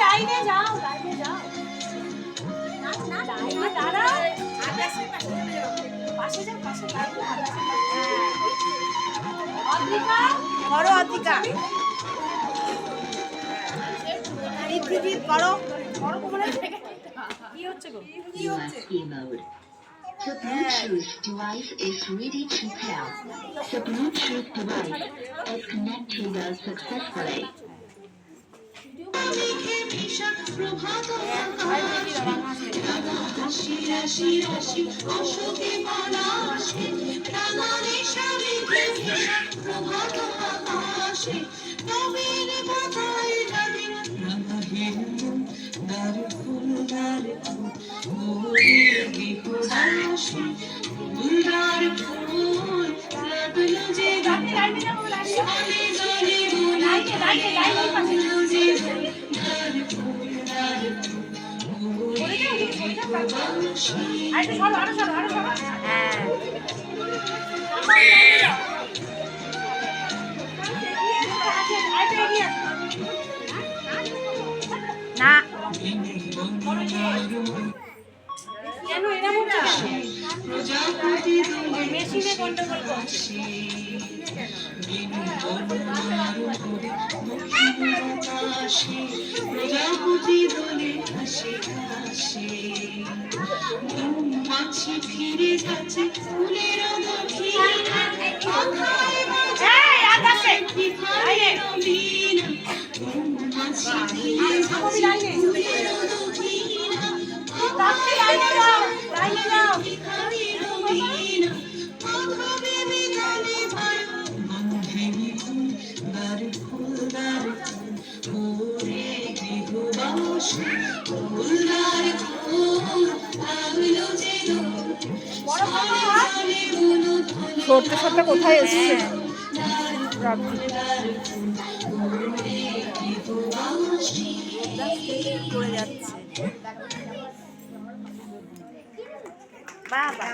লাইনে যাও, লাইনে যাও। করো অধিকা করো কি হচ্ছে গো? কি হচ্ছে? The Bluetooth device is ready to pair. The Bluetooth device is connected successfully. না কেন এরা মেশিনে গন্ডগোল করছে। প্রজাপতি দলে হাসে হাসে মাছি ফিরে যাচ্ছে ফুলের সরতে সরতে কোথায় এসছে পড়ে যাচ্ছে বাবা।